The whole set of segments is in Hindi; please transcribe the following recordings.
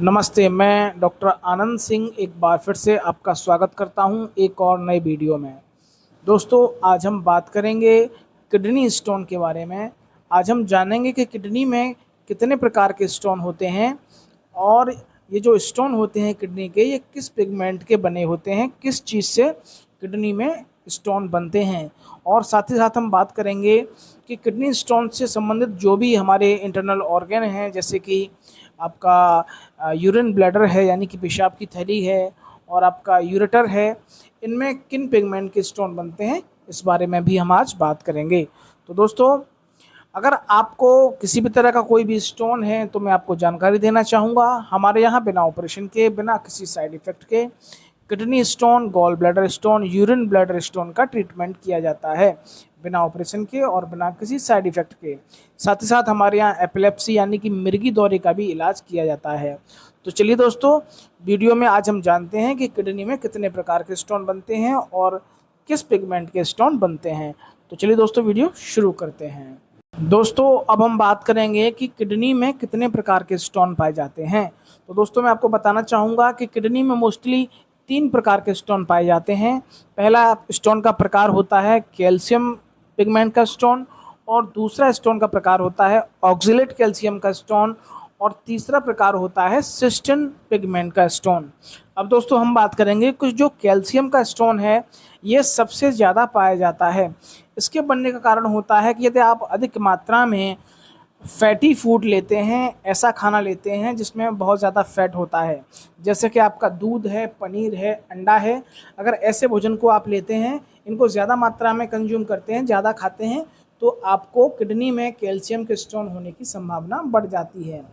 नमस्ते, मैं डॉक्टर आनंद सिंह एक बार फिर से आपका स्वागत करता हूं एक और नए वीडियो में। दोस्तों, आज हम बात करेंगे किडनी स्टोन के बारे में। आज हम जानेंगे कि किडनी में कितने प्रकार के स्टोन होते हैं और ये जो स्टोन होते हैं किडनी के, ये किस पिगमेंट के बने होते हैं, किस चीज़ से किडनी में स्टोन बनते हैं। और साथ ही साथ हम बात करेंगे कि किडनी स्टोन से संबंधित जो भी हमारे इंटरनल ऑर्गन हैं, जैसे कि आपका यूरिन ब्लैडर है यानी कि पेशाब की थैली है, और आपका यूरेटर है, इनमें किन पिगमेंट के स्टोन बनते हैं, इस बारे में भी हम आज बात करेंगे। तो दोस्तों, अगर आपको किसी भी तरह का कोई भी स्टोन है तो मैं आपको जानकारी देना चाहूँगा। हमारे यहाँ बिना ऑपरेशन के, बिना किसी साइड इफ़ेक्ट के kidney stone, gall bladder stone, urine bladder stone का ट्रीटमेंट किया जाता है बिना ऑपरेशन के और बिना किसी साइड इफ़ेक्ट के। साथ ही साथ हमारे यहाँ एपिलेप्सी यानी कि मिर्गी दौरे का भी इलाज किया जाता है। तो चलिए दोस्तों, वीडियो में आज हम जानते हैं कि किडनी में कितने प्रकार के स्टोन बनते हैं और किस पिगमेंट के स्टोन बनते हैं। तो चलिए दोस्तों, वीडियो शुरू करते हैं। दोस्तों, अब हम बात करेंगे कि किडनी में कितने प्रकार के स्टोन पाए जाते हैं। तो दोस्तों, मैं आपको बताना चाहूँगा कि किडनी में मोस्टली 3 प्रकार के स्टोन पाए जाते हैं। पहला स्टोन का प्रकार होता है कैल्शियम पिगमेंट का स्टोन, और दूसरा स्टोन का प्रकार होता है ऑक्जेलेट कैल्शियम का स्टोन, और तीसरा प्रकार होता है सिस्टिन पिगमेंट का स्टोन। अब दोस्तों, हम बात करेंगे कुछ जो कैल्शियम का स्टोन है, ये सबसे ज़्यादा पाया जाता है। इसके बनने का कारण होता है कि यदि आप अधिक मात्रा में फैटी फूड लेते हैं, ऐसा खाना लेते हैं जिसमें बहुत ज़्यादा फैट होता है, जैसे कि आपका दूध है, पनीर है, अंडा है। अगर ऐसे भोजन को आप लेते हैं, इनको ज़्यादा मात्रा में कंज्यूम करते हैं, ज़्यादा खाते हैं, तो आपको किडनी में कैल्शियम के स्टोन होने की संभावना बढ़ जाती है।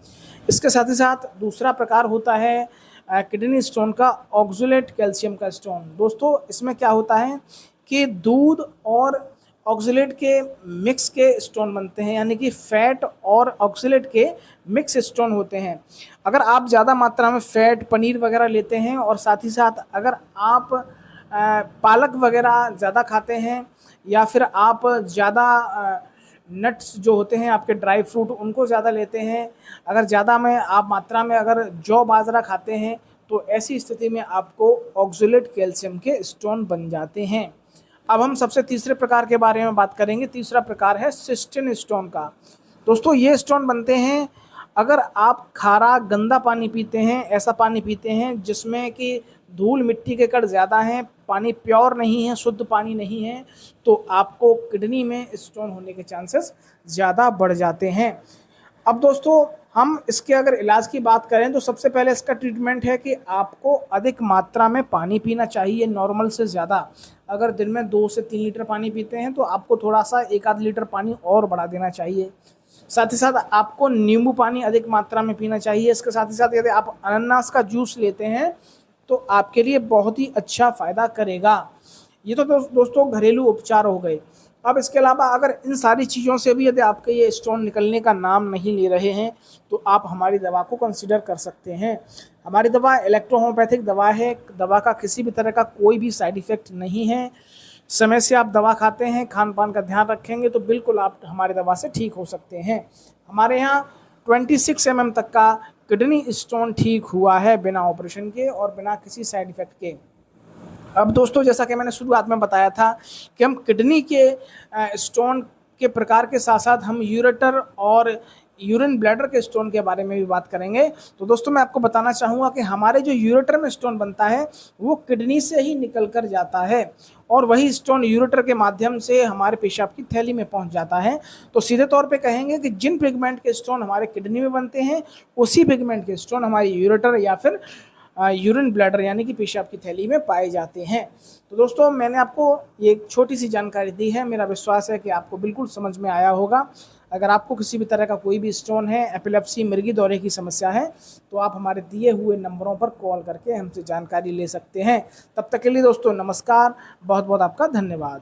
इसके साथ ही साथ दूसरा प्रकार होता है किडनी स्टोन का ऑक्जेलेट कैल्शियम का स्टोन। दोस्तों, इसमें क्या होता है कि दूध और ऑक्जेलेट के मिक्स के स्टोन बनते हैं, यानी कि फैट और ऑक्जेलेट के मिक्स स्टोन होते हैं। अगर आप ज़्यादा मात्रा में फैट, पनीर वगैरह लेते हैं और साथ ही साथ अगर आप पालक वगैरह ज़्यादा खाते हैं, या फिर आप ज़्यादा नट्स जो होते हैं आपके ड्राई फ्रूट, उनको ज़्यादा लेते हैं, अगर ज़्यादा में आप मात्रा में अगर जौ बाजरा खाते हैं, तो ऐसी स्थिति में आपको ऑक्जेलेट कैल्शियम के स्टोन बन जाते हैं। अब हम सबसे तीसरे प्रकार के बारे में बात करेंगे। तीसरा प्रकार है सिस्टिन स्टोन का। दोस्तों, ये स्टोन बनते हैं अगर आप खारा गंदा पानी पीते हैं, ऐसा पानी पीते हैं जिसमें कि धूल मिट्टी के कण ज़्यादा हैं, पानी प्योर नहीं है, शुद्ध पानी नहीं है, तो आपको किडनी में स्टोन होने के चांसेस ज़्यादा बढ़ जाते हैं। अब दोस्तों, हम इसके अगर इलाज की बात करें तो सबसे पहले इसका ट्रीटमेंट है कि आपको अधिक मात्रा में पानी पीना चाहिए, नॉर्मल से ज़्यादा। अगर दिन में 2 से 3 लीटर पानी पीते हैं तो आपको थोड़ा सा 1 आध लीटर पानी और बढ़ा देना चाहिए। साथ ही साथ आपको नींबू पानी अधिक मात्रा में पीना चाहिए। इसके साथ ही साथ यदि आप अनानास का जूस लेते हैं तो आपके लिए बहुत ही अच्छा फ़ायदा करेगा। ये तो दोस्तों घरेलू उपचार हो गए। अब इसके अलावा अगर इन सारी चीज़ों से भी यदि आपके ये स्टोन निकलने का नाम नहीं ले रहे हैं, तो आप हमारी दवा को कंसिडर कर सकते हैं। हमारी दवा इलेक्ट्रो-होम्योपैथिक दवा है। दवा का किसी भी तरह का कोई भी साइड इफ़ेक्ट नहीं है। समय से आप दवा खाते हैं, खान-पान का ध्यान रखेंगे, तो बिल्कुल आप हमारी दवा से ठीक हो सकते हैं। हमारे यहाँ 26 mm तक का किडनी स्टोन ठीक हुआ है बिना ऑपरेशन के और बिना किसी साइड इफ़ेक्ट के। अब दोस्तों, जैसा कि मैंने शुरुआत में बताया था कि हम किडनी के स्टोन के प्रकार के साथ साथ हम यूरेटर और यूरिन ब्लैडर के स्टोन के बारे में भी बात करेंगे। तो दोस्तों, मैं आपको बताना चाहूँगा कि हमारे जो यूरेटर में स्टोन बनता है वो किडनी से ही निकल कर जाता है, और वही स्टोन यूरेटर के माध्यम से हमारे पेशाब की थैली में पहुँच जाता है। तो सीधे तौर पे कहेंगे कि जिन पिगमेंट के स्टोन हमारे किडनी में बनते हैं, उसी पिगमेंट के स्टोन हमारी यूरेटर या फिर यूरिन ब्लैडर यानी कि पेशाब की थैली में पाए जाते हैं। तो दोस्तों, मैंने आपको ये एक छोटी सी जानकारी दी है। मेरा विश्वास है कि आपको बिल्कुल समझ में आया होगा। अगर आपको किसी भी तरह का कोई भी स्टोन है, एपिलेप्सी, मिर्गी दौरे की समस्या है, तो आप हमारे दिए हुए नंबरों पर कॉल करके हमसे जानकारी ले सकते हैं। तब तक के लिए दोस्तों नमस्कार, बहुत बहुत आपका धन्यवाद।